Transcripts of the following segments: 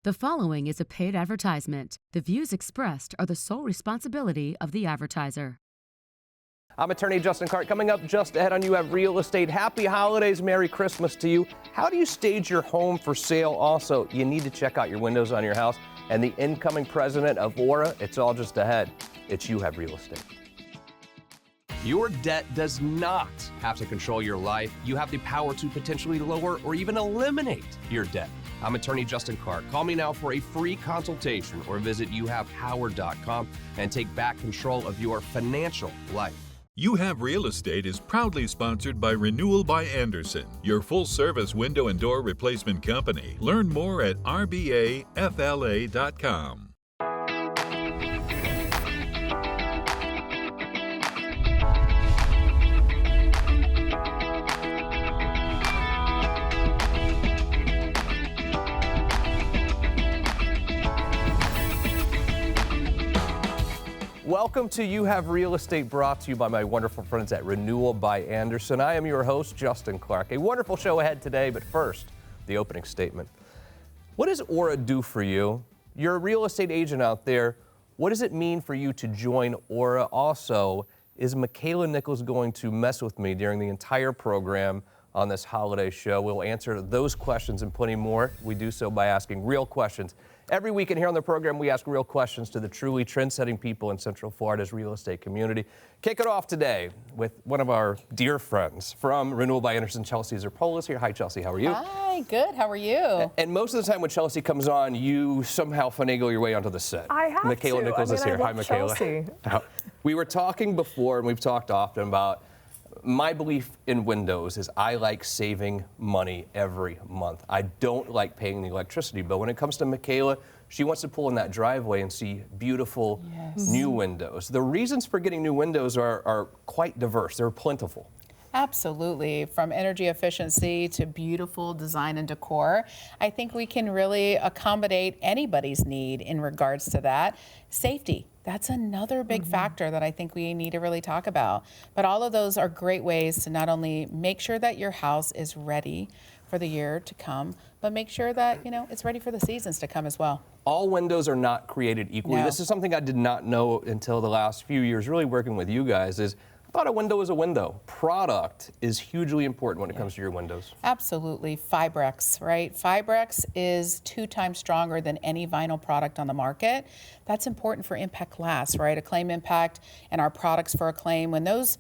The following is a paid advertisement. The views expressed are the sole responsibility of the advertiser. I'm attorney Justin Clark. Coming up just ahead on You Have Real Estate. Happy holidays, Merry Christmas to you. How do you stage your home for sale? Also, you need to check out your windows on your house. And the incoming president of Aura, it's all just ahead. It's You Have Real Estate. Your debt does not have to control your life. You have the power to potentially lower or even eliminate your debt. I'm attorney Justin Clark. Call me now for a free consultation or visit youhavepower.com and take back control of your financial life. You Have Real Estate is proudly sponsored by Renewal by Andersen, your full-service window and door replacement company. Learn more at rbafla.com. Welcome to You Have Real Estate, brought to you by my wonderful friends at Renewal by Andersen. I am your host, Justin Clark. A wonderful show ahead today, but first, the opening statement. What does Aura do for you? You're a real estate agent out there. What does it mean for you to join Aura? Also, is Makaila Nichols going to mess with me during the entire program on this holiday show? We'll answer those questions and plenty more. We do so by asking real questions. Every weekend here on the program, we ask real questions to the truly trend-setting people in Central Florida's real estate community. Kick it off today with one of our dear friends from Renewal by Andersen, Chelsea Zirpola is here. Hi, Chelsea. How are you? Hi, good. How are you? And most of the time when Chelsea comes on, you somehow finagle your way onto the set. I have Makaila Nichols is here. Hi, Makaila. Chelsea. We were talking before, and we've talked often about my belief in windows is I like saving money every month. I don't like paying the electricity bill. When it comes to Makaila, she wants to pull in that driveway and see beautiful new windows. The reasons for getting new windows are quite diverse. They're plentiful. Absolutely. From energy efficiency to beautiful design and decor, I think we can really accommodate anybody's need in regards to that. Safety. That's another big factor that I think we need to really talk about. But all of those are great ways to not only make sure that your house is ready for the year to come, but make sure that, it's ready for the seasons to come as well. All windows are not created equally. No. This is something I did not know until the last few years, really working with you guys, is I thought a window is a window. Product is hugely important when it comes to your windows. Absolutely. Fibrex, right? Fibrex is 2 times stronger than any vinyl product on the market. That's important for impact glass, right? Acclaim Impact and our products for Acclaim. When those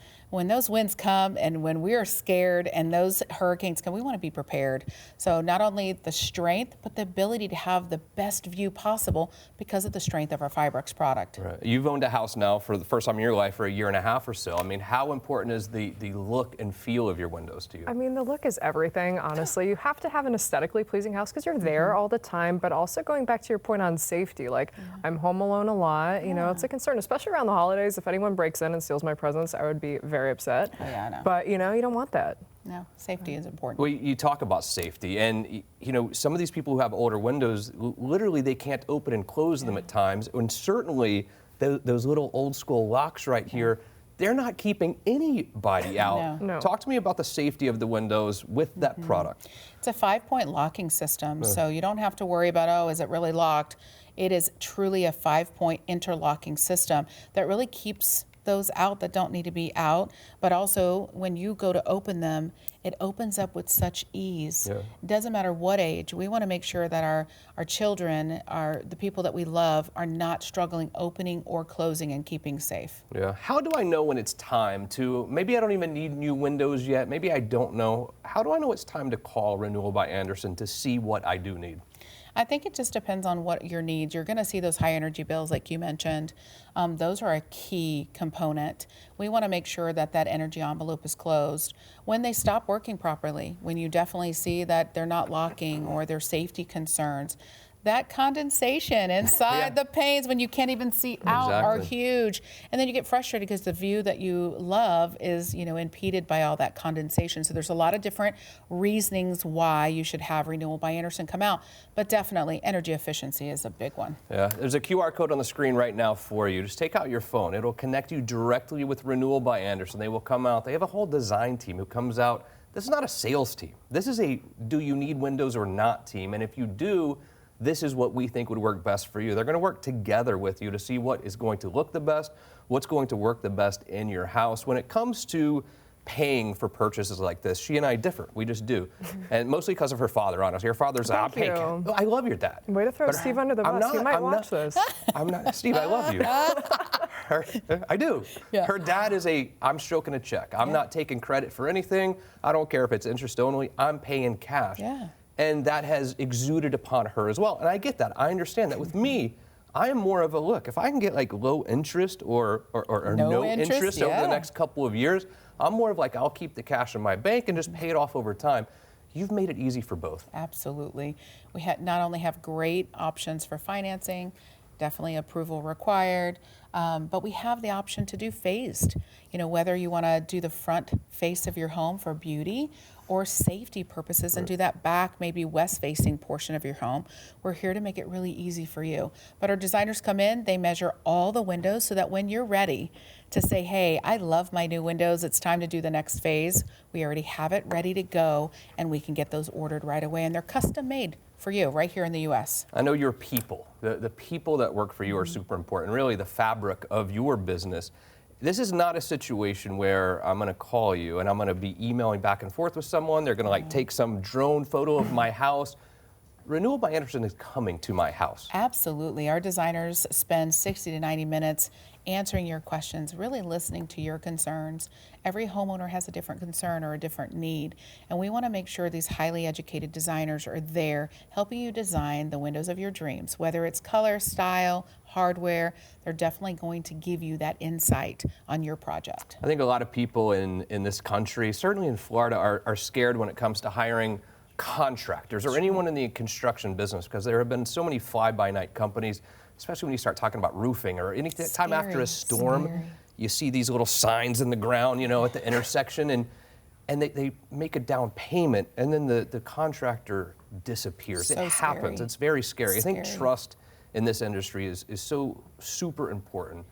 winds come and when we are scared and those hurricanes come, we want to be prepared. So not only the strength, but the ability to have the best view possible because of the strength of our Fibrex product. Right. You've owned a house now for the first time in your life for a year and a half or so. I mean, how important is the look and feel of your windows to you? I mean, the look is everything, honestly. You have to have an aesthetically pleasing house because you're there all the time, but also going back to your point on safety, like I'm home alone a lot, it's a concern, especially around the holidays. If anyone breaks in and steals my presents, I would be very upset. Oh, yeah, I know. But, you don't want that. No, safety is important. Well, you talk about safety, and some of these people who have older windows, literally they can't open and close them at times, and certainly those little old school locks right here, they're not keeping anybody out. No. Talk to me about the safety of the windows with that product. It's a 5-point locking system, so you don't have to worry about, is it really locked? It is truly a 5-point interlocking system that really keeps those out that don't need to be out, but also when you go to open them, it opens up with such ease. It doesn't matter what age. We want to make sure that our children, the people that we love, are not struggling opening or closing and keeping safe. Yeah. How do I know when it's time to, maybe I don't even need new windows yet, maybe I don't know. How do I know it's time to call Renewal by Andersen to see what I do need? I think it just depends on what your needs. You're going to see those high energy bills like you mentioned. Those are a key component. We want to make sure that that energy envelope is closed. When they stop working properly, when you definitely see that they're not locking or there's safety concerns, that condensation inside the panes when you can't even see out are huge. And then you get frustrated because the view that you love is, impeded by all that condensation. So there's a lot of different reasonings why you should have Renewal by Andersen come out. But definitely energy efficiency is a big one. Yeah, there's a QR code on the screen right now for you. Just take out your phone. It'll connect you directly with Renewal by Andersen. They will come out. They have a whole design team who comes out. This is not a sales team. This is a do you need windows or not team. And if you do, this is what we think would work best for you. They're going to work together with you to see what is going to look the best, what's going to work the best in your house. When it comes to paying for purchases like this, she and I differ. We just do. And mostly because of her father, honestly. Her father's Thank you. I love your dad. Way to throw But Steve under the bus. He might watch this. I'm not, Steve, I love you. I do. Yeah. Her dad is I'm stroking a check. I'm not taking credit for anything. I don't care if it's interest only. I'm paying cash. Yeah. And that has exuded upon her as well. And I get that. I understand that. With me, I am more of a look. If I can get like low interest or no interest over the next couple of years, I'm more of like, I'll keep the cash in my bank and just pay it off over time. You've made it easy for both. Absolutely. We not only have great options for financing, definitely approval required, but we have the option to do phased. Whether you want to do the front face of your home for beauty or safety purposes and do that back, maybe west-facing portion of your home, we're here to make it really easy for you. But our designers come in, they measure all the windows so that when you're ready to say, hey, I love my new windows, it's time to do the next phase, we already have it ready to go, and we can get those ordered right away, and they're custom made for you right here in the U.S. I know your people, the people that work for you are super important, really the fabric of your business. This is not a situation where I'm going to call you and I'm going to be emailing back and forth with someone. They're going to take some drone photo of my house. Renewal by Andersen is coming to my house. Absolutely. Our designers spend 60 to 90 minutes answering your questions, really listening to your concerns. Every homeowner has a different concern or a different need, and we want to make sure these highly educated designers are there helping you design the windows of your dreams. Whether it's color, style, hardware, they're definitely going to give you that insight on your project. I think a lot of people in this country, certainly in Florida, are scared when it comes to hiring contractors or anyone in the construction business, because there have been so many fly-by-night companies, especially when you start talking about roofing or any time after a storm. You see these little signs in the ground, at the intersection, and they make a down payment, and then the contractor disappears. So it happens. scary. It's very scary. I think Scary. trust in this industry is so super important.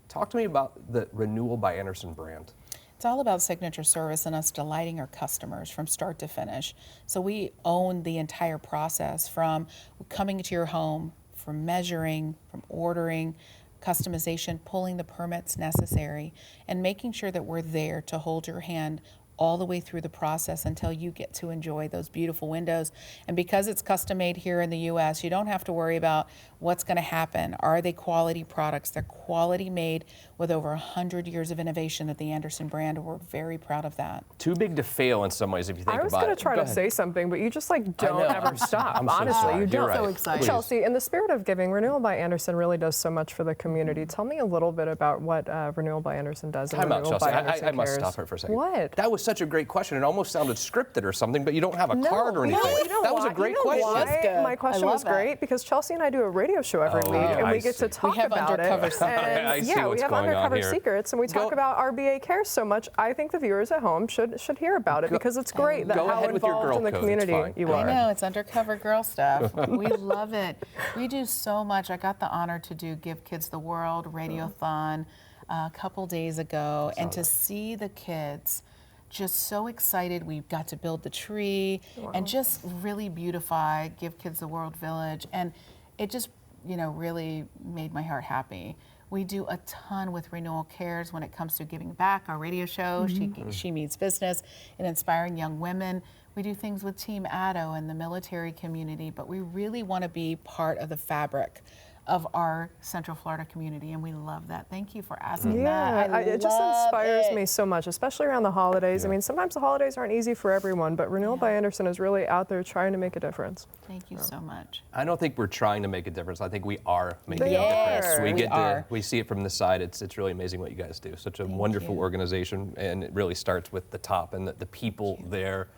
Talk to me about the Renewal by Andersen brand. It's all about signature service and us delighting our customers from start to finish. So we own the entire process, from coming to your home, from measuring, from ordering, customization, pulling the permits necessary, and making sure that we're there to hold your hand all the way through the process until you get to enjoy those beautiful windows. And because it's custom made here in the U.S., you don't have to worry about what's going to happen. Are they quality products? They're quality made with over 100 years of innovation at the Andersen brand. We're very proud of that. Too big to fail in some ways if you think about it. I was going to try to say something, but you just don't ever stop. I'm so Honestly, sorry. you You're don't. right. So excited. Chelsea, in the spirit of giving, Renewal by Andersen really does so much for the community. Tell me a little bit about what Renewal by Andersen does. Time out, Renewal Chelsea. by Andersen I must cares. stop her for a second. What? That was such a great question. It almost sounded scripted or something, but you don't have a card or anything. No, you know that was a why? great You know question. why? That's good. My question I love was great because Chelsea and I do a radio show every week, and I we get to see. talk We have about undercover it. secrets. And I see yeah, what's we have going on undercover here. secrets, and we talk about RBA cares so much. I think the viewers at home should hear about it because it's great that Go how ahead with your involved girl in the code. It's community fine. you I are. know, it's undercover girl stuff. We love it. We do so much. I got the honor to do Give Kids the World Radiothon a couple days ago, and to see the kids just so excited. We got to build the tree and just really beautify Give Kids the World Village, and it just really made my heart happy. We do a ton with Renewal Cares when it comes to giving back. Our radio show, She Meets Business, and inspiring young women. We do things with Team Addo and the military community, but we really want to be part of the fabric of our Central Florida community, and we love that. Thank you for asking that. It just inspires it. me so much, especially around the holidays. Yeah. I mean, sometimes the holidays aren't easy for everyone, but Renewal by Andersen is really out there trying to make a difference. Thank you so much. I don't think we're trying to make a difference. I think we are making They a are. difference. We see it from the side. It's really amazing what you guys do. Such a wonderful you. organization, and it really starts with the top and the people there.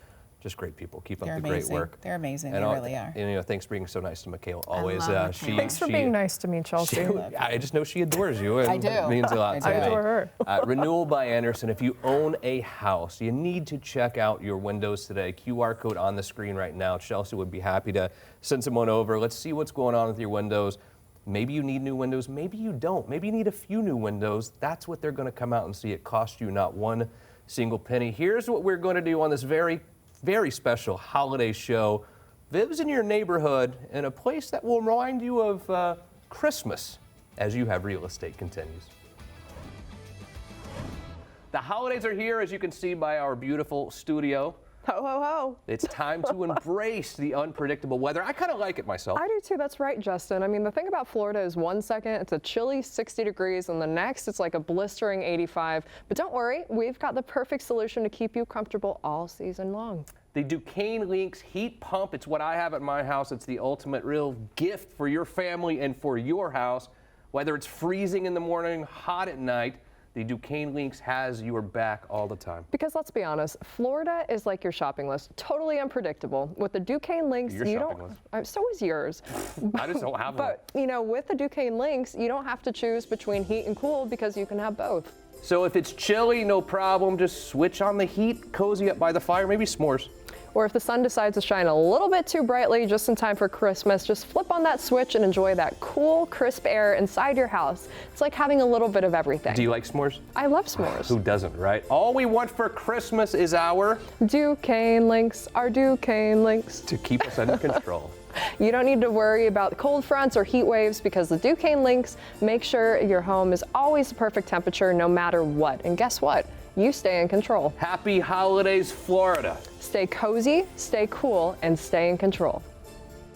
Just great people. Keep up They're the great amazing. work. They're amazing. They And really are. And thanks for being so nice to Makaila. Always. love Makaila. Thanks for being nice to me, Chelsea. I just know she adores you. And I do. It means a lot to I me. adore her. Renewal by Andersen. If you own a house, you need to check out your windows today. QR code on the screen right now. Chelsea would be happy to send someone over. Let's see what's going on with your windows. Maybe you need new windows. Maybe you don't. Maybe you need a few new windows. That's what they're going to come out and see. It costs you not one single penny. Here's what we're going to do on this very special holiday show. Viv's in your neighborhood in a place that will remind you of Christmas as You Have Real Estate continues. The holidays are here, as you can see by our beautiful studio. Ho, ho, ho. It's time to embrace the unpredictable weather. I kind of like it myself. I do too, that's right, Justin. I mean, the thing about Florida is 1 second it's a chilly 60 degrees and the next it's like a blistering 85. But don't worry, we've got the perfect solution to keep you comfortable all season long. The Duquesne Lynx heat pump, it's what I have at my house. It's the ultimate real gift for your family and for your house. Whether it's freezing in the morning, hot at night, the Duquesne Lynx has your back all the time. Because let's be honest, Florida is like your shopping list, totally unpredictable. With the Duquesne Lynx, Your you shopping don't. list. So is yours. I just don't have one. But you know, with the Duquesne Lynx, you don't have to choose between heat and cool because you can have both. So if it's chilly, no problem. Just switch on the heat, cozy up by the fire, maybe s'mores. Or if the sun decides to shine a little bit too brightly just in time for Christmas, just flip on that switch and enjoy that cool, crisp air inside your house. It's like having a little bit of everything. Do you like s'mores? I love s'mores. Who doesn't, right? All we want for Christmas is our Duquesne Lynx, our Duquesne Lynx. to keep us under control. You don't need to worry about cold fronts or heat waves because the Duquesne Lynx makes sure your home is always the perfect temperature no matter what. And guess what? You stay in control. Happy holidays, Florida. Stay cozy, stay cool, and stay in control.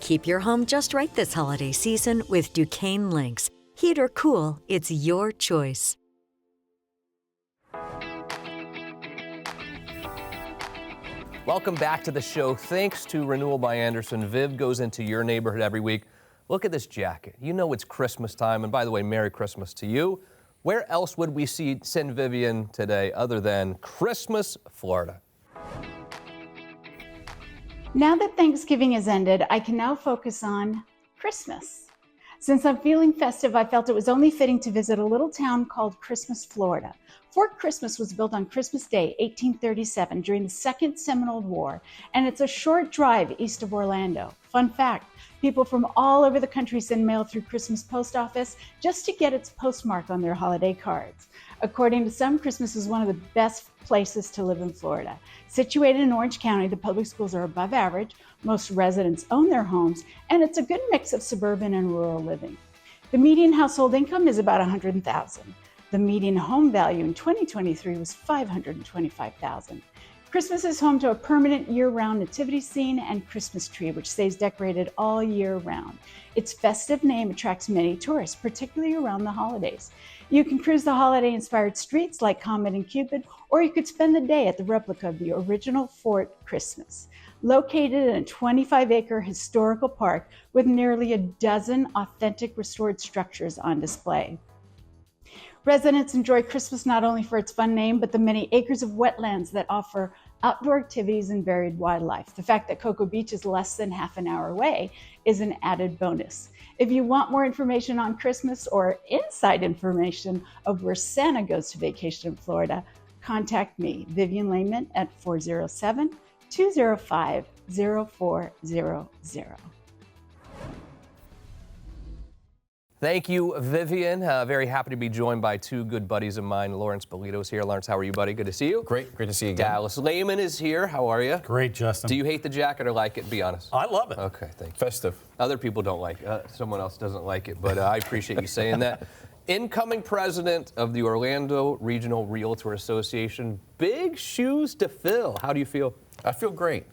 Keep your home just right this holiday season with Duquesne Lynx. Heat or cool, it's your choice. Welcome back to the show. Thanks to Renewal by Andersen, Viv goes into your neighborhood every week. Look at this jacket. You know it's Christmas time, and by the way, Merry Christmas to you. Where else would we send Vivian today other than Christmas, Florida? Now that Thanksgiving has ended, I can now focus on Christmas. Since I'm feeling festive, I felt it was only fitting to visit a little town called Christmas, Florida. Fort Christmas was built on Christmas Day, 1837, during the Second Seminole War, and it's a short drive east of Orlando. Fun fact, people from all over the country send mail through Christmas post office just to get its postmark on their holiday cards. According to some, Christmas is one of the best places to live in Florida. Situated in Orange County, the public schools are above average, most residents own their homes, and it's a good mix of suburban and rural living. The median household income is about $100,000. The median home value in 2023 was $525,000. Christmas is home to a permanent year-round nativity scene and Christmas tree, which stays decorated all year round. Its festive name attracts many tourists, particularly around the holidays. You can cruise the holiday-inspired streets like Comet and Cupid, or you could spend the day at the replica of the original Fort Christmas. Located in a 25-acre historical park with nearly a dozen authentic restored structures on display. Residents enjoy Christmas not only for its fun name, but the many acres of wetlands that offer outdoor activities and varied wildlife. The fact that Cocoa Beach is less than half an hour away is an added bonus. If you want more information on Christmas or inside information of where Santa goes to vacation in Florida, contact me, Vivian Lehman, at 407-205-0400. Thank you, Vivian. Very happy to be joined by two good buddies of mine. Lawrence Bellido is here. Lawrence, how are you, buddy? Good to see you. Great to see you again. Dallas Lehman is here. How are you? Great, Justin. Do you hate the jacket or like it? Be honest. I love it. Okay, thank you. Festive. Other people don't like it. Someone else doesn't like it, but I appreciate you saying that. Incoming president of the Orlando Regional Realtor Association. Big shoes to fill. How do you feel? I feel great.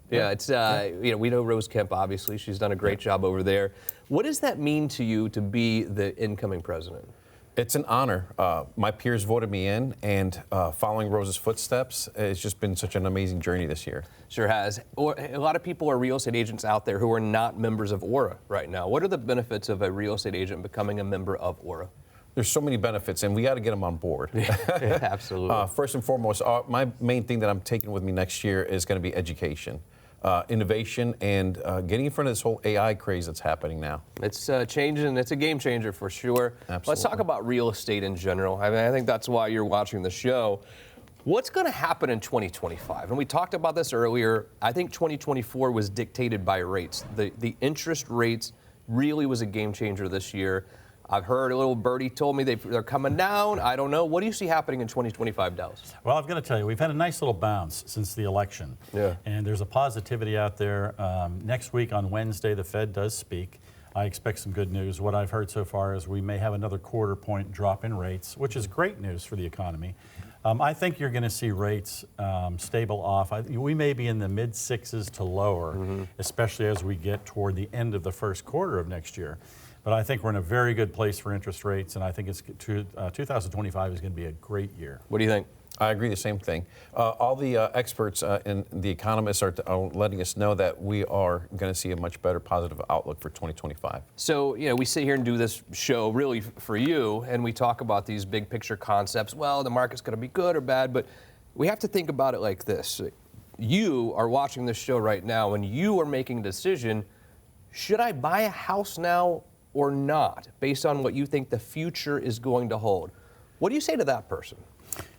Yeah, it's we know Rose Kemp, obviously. She's done a great job over there. What does that mean to you to be the incoming president? It's an honor. My peers voted me in, and following Rose's footsteps, it's just been such an amazing journey this year. Sure has. A lot of people are real estate agents out there who are not members of ORA right now. What are the benefits of a real estate agent becoming a member of ORA? There's so many benefits, and we got to get them on board. Yeah, absolutely. First and foremost, my main thing that I'm taking with me next year is going to be education. Innovation and getting in front of this whole AI craze that's happening now. It's changing. It's a game changer for sure. Absolutely. Let's talk about real estate in general. I mean, I think that's why you're watching the show. What's going to happen in 2025? And we talked about this earlier. I think 2024 was dictated by rates. The interest rates really was a game changer this year. I've heard a little birdie told me they're coming down. I don't know. What do you see happening in 2025, Dallas? Well, I've got to tell you, we've had a nice little bounce since the election. Yeah. And there's a positivity out there. Next week on Wednesday, the Fed does speak. I expect some good news. What I've heard so far is we may have another quarter-point drop in rates, which is great news for the economy. I think you're going to see rates stable off. We may be in the mid-sixes to lower, especially as we get toward the end of the first quarter of next year. But I think we're in a very good place for interest rates, and I think 2025 is going to be a great year. What do you think? I agree, the same thing. All the experts and the economists are letting us know that we are going to see a much better positive outlook for 2025. So, we sit here and do this show really for you, and we talk about these big picture concepts. Well, the market's going to be good or bad, but we have to think about it like this. You are watching this show right now, and you are making a decision. Should I buy a house now or not, based on what you think the future is going to hold? What do you say to that person?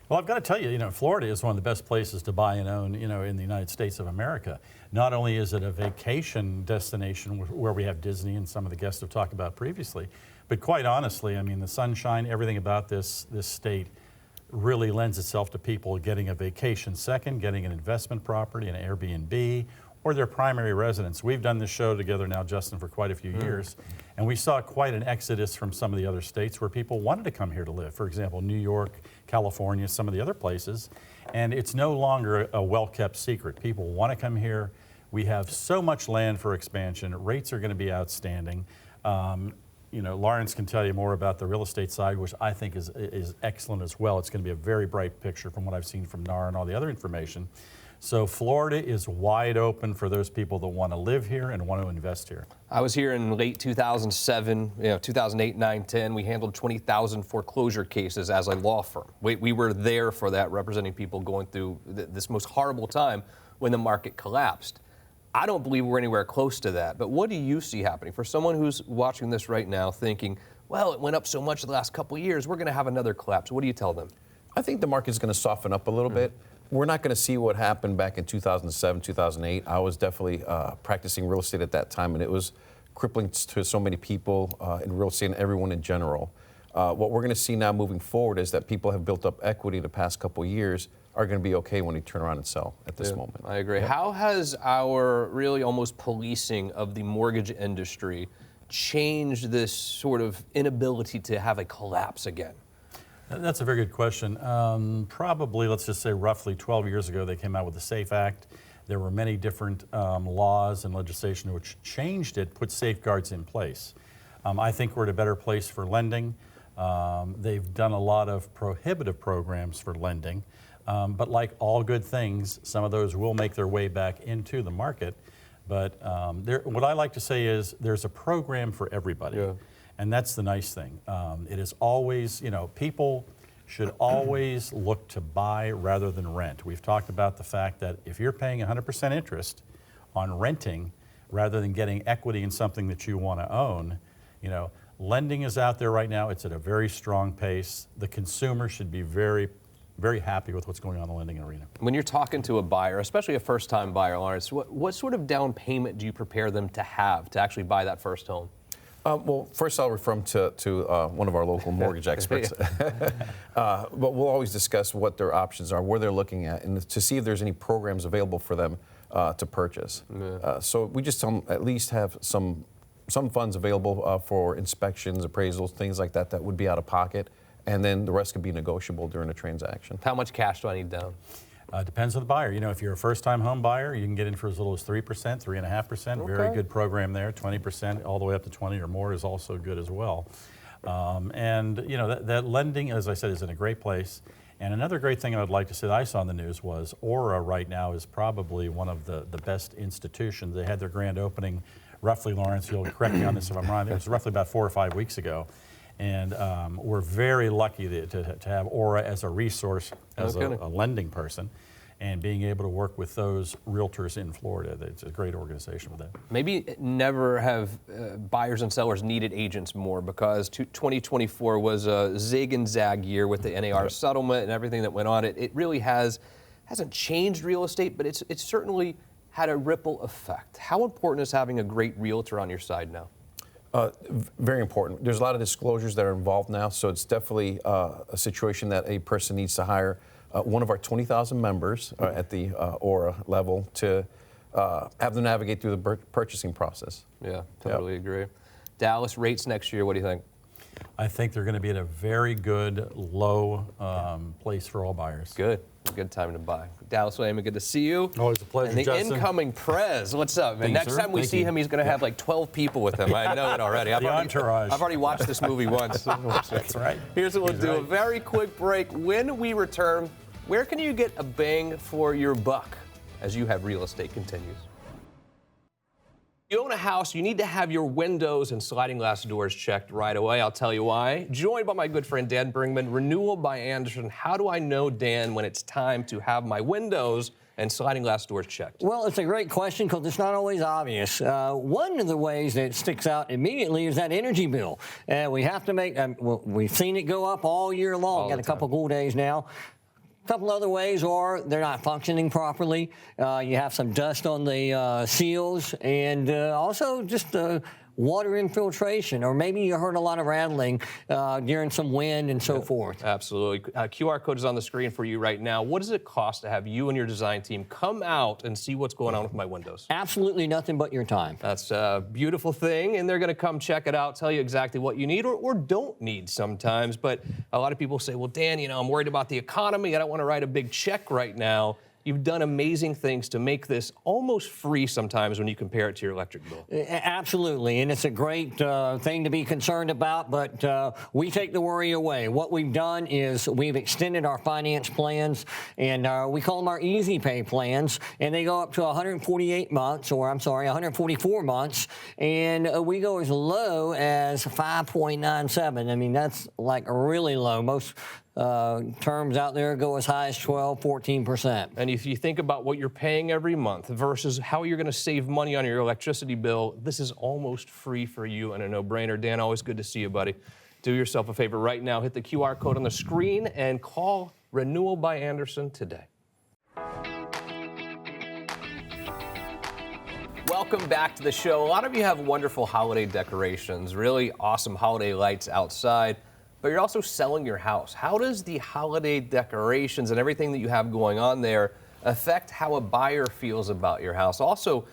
Well, I've got to tell you, Florida is one of the best places to buy and own, in the United States of America. Not only is it a vacation destination where we have Disney and some of the guests have talked about previously, but quite honestly, the sunshine, everything about this state really lends itself to people getting a vacation second, getting an investment property, an Airbnb, or their primary residence. We've done this show together now, Justin, for quite a few years, and we saw quite an exodus from some of the other states where people wanted to come here to live. For example, New York, California, some of the other places, and it's no longer a well-kept secret. People want to come here. We have so much land for expansion. Rates are going to be outstanding. Lawrence can tell you more about the real estate side, which I think is excellent as well. It's going to be a very bright picture from what I've seen from NAR and all the other information. So Florida is wide open for those people that want to live here and want to invest here. I was here in late 2007, 2008, 9, 10. We handled 20,000 foreclosure cases as a law firm. We were there for that, representing people going through this most horrible time when the market collapsed. I don't believe we're anywhere close to that. But what do you see happening? For someone who's watching this right now thinking, well, it went up so much the last couple of years, we're going to have another collapse. What do you tell them? I think the market's going to soften up a little bit. We're not going to see what happened back in 2007, 2008. I was definitely practicing real estate at that time, and it was crippling to so many people in real estate and everyone in general. What we're going to see now moving forward is that people have built up equity the past couple of years are going to be okay when they turn around and sell at this moment. I agree. How has our really almost policing of the mortgage industry changed this sort of inability to have a collapse again? That's a very good question. Probably, let's just say roughly 12 years ago, they came out with the SAFE Act. There were many different laws and legislation which changed it, put safeguards in place. I think we're at a better place for lending. They've done a lot of prohibitive programs for lending. But like all good things, some of those will make their way back into the market. But what I like to say is there's a program for everybody. Yeah. And that's the nice thing. It is always, people should always look to buy rather than rent. We've talked about the fact that if you're paying 100% interest on renting rather than getting equity in something that you want to own, lending is out there right now. It's at a very strong pace. The consumer should be very, very happy with what's going on in the lending arena. When you're talking to a buyer, especially a first-time buyer, Lawrence, what sort of down payment do you prepare them to have to actually buy that first home? Well, first I'll refer them to one of our local mortgage experts. But we'll always discuss what their options are, where they're looking at, and to see if there's any programs available for them to purchase. Yeah. So we just tell them at least have some funds available for inspections, appraisals, things like that would be out of pocket, and then the rest could be negotiable during a transaction. How much cash do I need down? Depends on the buyer. If you're a first-time home buyer, you can get in for as little as 3%, 3.5%. Okay. Very good program there. 20%, all the way up to 20 or more is also good as well. That lending, as I said, is in a great place. And another great thing I would like to say that I saw in the news was Aura right now is probably one of the best institutions. They had their grand opening, roughly, Lawrence, you'll correct me on this if I'm wrong, it was roughly about 4 or 5 weeks ago. And we're very lucky to have Aura as a resource, as a lending person, and being able to work with those realtors in Florida. It's a great organization with that. Maybe never have buyers and sellers needed agents more, because 2024 was a zig and zag year with the NAR settlement and everything that went on. It really hasn't changed real estate, but it's certainly had a ripple effect. How important is having a great realtor on your side now? Very important. There's a lot of disclosures that are involved now, so it's definitely a situation that a person needs to hire one of our 20,000 members at the ORA level to have them navigate through the purchasing process. Yeah, totally agree. Dallas, rates next year, what do you think? I think they're going to be at a very good low place for all buyers. Good. Good time to buy. Dallas Lehman, good to see you. Always a pleasure, And the Justin. Incoming Prez, what's up, man? Thanks, Next sir. time we Thank see you. him, he's going to have like 12 people with him. I know it already. The entourage. I've already watched this movie once. That's right. Here's what we'll He's do. right. A very quick break. When we return, where can you get a bang for your buck as You Have Real Estate continues? You own a house, you need to have your windows and sliding glass doors checked right away. I'll tell you why. Joined by my good friend Dan Bringman, Renewal by Andersen. How do I know, Dan, when it's time to have my windows and sliding glass doors checked? Well, it's a great question because it's not always obvious. One of the ways that sticks out immediately is that energy bill. We have to make, well, we've seen it go up all year long. Got a couple cool days now. A couple other ways are they're not functioning properly. You have some dust on the seals, and also just water infiltration, or maybe you heard a lot of rattling during some wind and so forth. Absolutely. QR code is on the screen for you right now. What does it cost to have you and your design team come out and see what's going on with my windows? Absolutely nothing but your time. That's a beautiful thing, and they're going to come check it out, tell you exactly what you need or don't need sometimes. But a lot of people say, well, Dan, I'm worried about the economy. I don't want to write a big check right now. You've done amazing things to make this almost free sometimes when you compare it to your electric bill. Absolutely, and it's a great thing to be concerned about, but we take the worry away. What we've done is we've extended our finance plans, and we call them our easy pay plans, and they go up to 148 months, or I'm sorry, 144 months, and we go as low as 5.97. I mean, that's like really low. Most terms out there go as high as 12, 14%. And if you think about what you're paying every month versus how you're going to save money on your electricity bill, this is almost free for you and a no-brainer. Dan, always good to see you, buddy. Do yourself a favor right now. Hit the QR code on the screen and call Renewal by Andersen today. Welcome back to the show. A lot of you have wonderful holiday decorations, really awesome holiday lights outside. But you're also selling your house. How does the holiday decorations and everything that you have going on there affect how a buyer feels about your house? Also,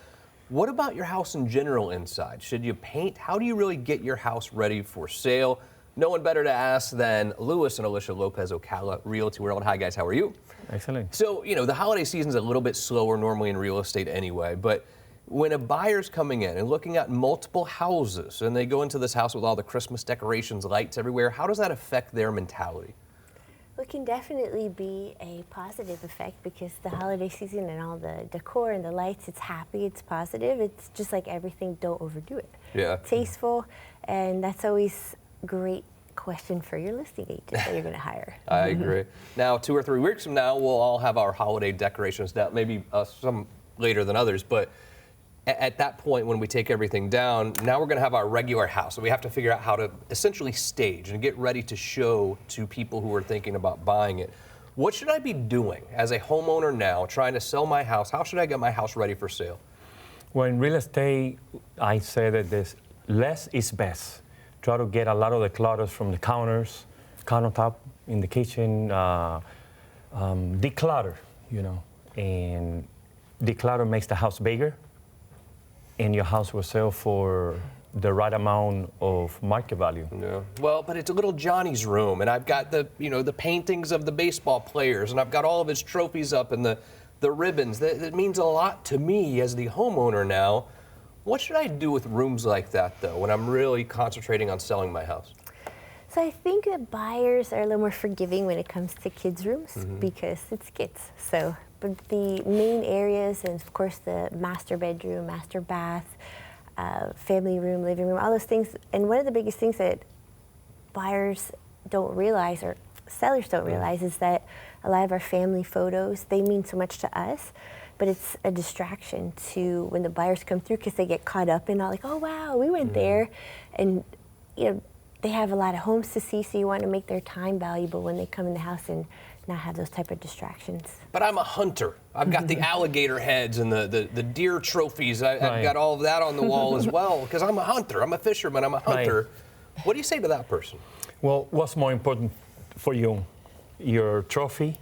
what about your house in general inside? Should you paint? How do you really get your house ready for sale? No one better to ask than Luiz and Elisha Lopez, Ocala Realty World. Hi, guys. How are you? Excellent. So, the holiday season's a little bit slower normally in real estate anyway, but when a buyer's coming in and looking at multiple houses and they go into this house with all the Christmas decorations, lights everywhere, how does that affect their mentality? Well, it can definitely be a positive effect because the holiday season and all the decor and the lights, it's happy, it's positive. It's just like everything, don't overdo it. Yeah. Tasteful, and that's always a great question for your listing agent that you're going to hire. I agree. Now, 2 or 3 weeks from now, we'll all have our holiday decorations down, maybe some later than others, but at that point, when we take everything down, now we're going to have our regular house. So we have to figure out how to essentially stage and get ready to show to people who are thinking about buying it. What should I be doing as a homeowner now trying to sell my house? How should I get my house ready for sale? Well, in real estate, I say that this less is best. Try to get a lot of the clutters from the countertop in the kitchen, declutter, and declutter makes the house bigger, and your house will sell for the right amount of market value. Yeah. Well, but it's a little Johnny's room, and I've got the paintings of the baseball players, and I've got all of his trophies up and the ribbons. That means a lot to me as the homeowner now. What should I do with rooms like that, though, when I'm really concentrating on selling my house? So I think that buyers are a little more forgiving when it comes to kids' rooms because it's kids. So, but the main areas, and of course the master bedroom, master bath, family room, living room, all those things. And one of the biggest things that buyers don't realize, or sellers don't realize, is that a lot of our family photos, they mean so much to us, but it's a distraction to when the buyers come through because they get caught up in all like, oh wow, we went there, and they have a lot of homes to see, so you want to make their time valuable when they come in the house and not have those type of distractions. But I'm a hunter. I've got the alligator heads and the deer trophies. I've got all of that on the wall as well because I'm a hunter. I'm a fisherman. I'm a hunter. Right. What do you say to that person? Well, what's more important for you, your trophy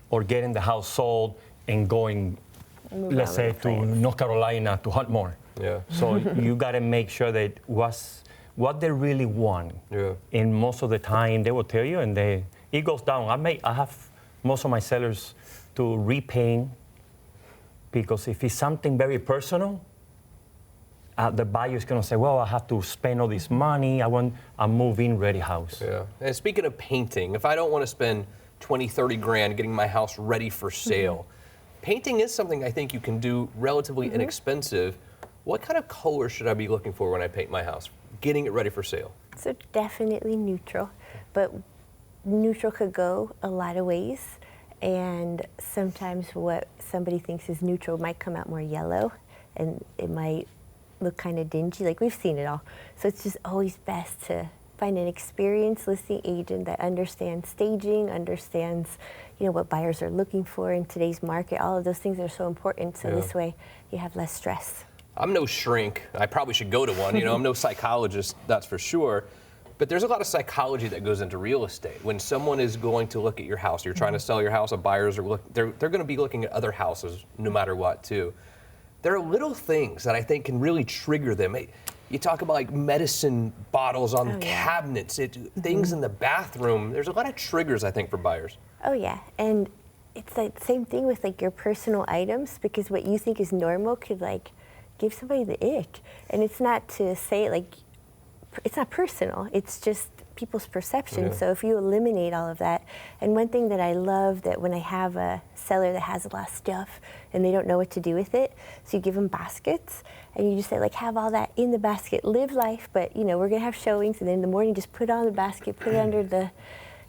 or getting the house sold and going, let's say, to North Carolina to hunt more? Yeah. So you got to make sure that what they really want. Yeah. And most of the time they will tell you, and it goes down. I have most of my sellers to repaint because if it's something very personal, the buyer is going to say, well, I have to spend all this money. I want a move-in ready house. Yeah. And speaking of painting, if I don't want to spend 20, 30 grand getting my house ready for sale, painting is something I think you can do relatively inexpensive. What kind of color should I be looking for when I paint my house, getting it ready for sale? So definitely neutral, but neutral could go a lot of ways. And sometimes what somebody thinks is neutral might come out more yellow, and it might look kind of dingy. Like, we've seen it all. So it's just always best to find an experienced listing agent that understands staging, understands, you know, what buyers are looking for in today's market. All of those things are so important. So this way you have less stress. I'm no shrink. I probably should go to one. You know, I'm no psychologist, that's for sure. But there's a lot of psychology that goes into real estate. When someone is going to look at your house, you're trying to sell your house, buyers are they're going to be looking at other houses no matter what, too. There are little things that I think can really trigger them. You talk about like medicine bottles on cabinets, things in the bathroom. There's a lot of triggers, I think, for buyers. Oh yeah, and it's like the same thing with like your personal items, because what you think is normal could like give somebody the ick. And it's not to say it like, it's not personal, it's just people's perception. Yeah. So if you eliminate all of that, and one thing that I love that when I have a seller that has a lot of stuff and they don't know what to do with it, so you give them baskets and you just say like, have all that in the basket, live life, but you know, we're gonna have showings, and then in the morning just put it on the basket, put it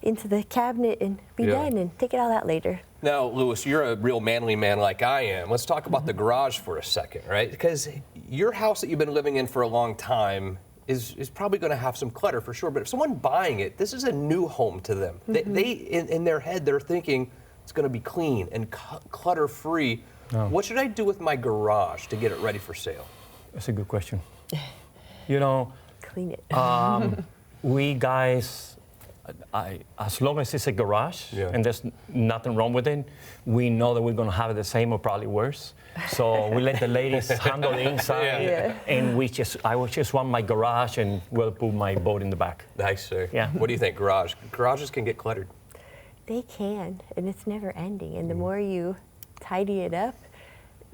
into the cabinet and be done, and take it all out later. Now, Luiz, you're a real manly man like I am. Let's talk about the garage for a second, right? Because your house that you've been living in for a long time is probably going to have some clutter for sure. But if someone buying it, this is a new home to them. They in their head, they're thinking it's going to be clean and clutter-free. Oh. What should I do with my garage to get it ready for sale? That's a good question. You know, clean it. We guys, as long as it's a garage and there's nothing wrong with it, we know that we're going to have the same or probably worse. So we let the ladies handle the inside, and I just want my garage, and we'll put my boat in the back. Nice, sir. Yeah. What do you think, garage? Garages can get cluttered. They can, and it's never ending. And the more you tidy it up,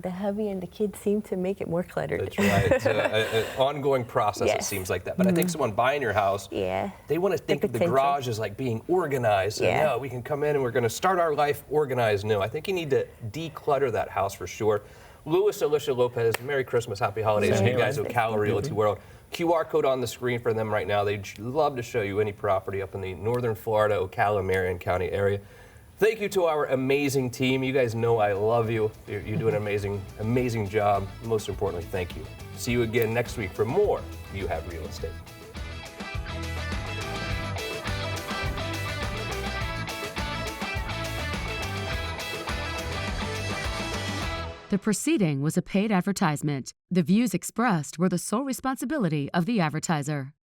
the hubby and the kids seem to make it more cluttered. That's right. It's an ongoing process, it seems like that. But I think someone buying your house, they want to think of the garage as like being organized. And, we can come in and we're going to start our life organized new. I think you need to declutter that house for sure. Luiz, Elisha, Lopez, Merry Christmas, Happy Holidays to you guys at Ocala Realty World. QR code on the screen for them right now. They'd love to show you any property up in the northern Florida, Ocala, Marion County area. Thank you to our amazing team. You guys know I love you. You do an amazing job. Most importantly, thank you. See you again next week for more You Have Real Estate. The proceeding was a paid advertisement. The views expressed were the sole responsibility of the advertiser.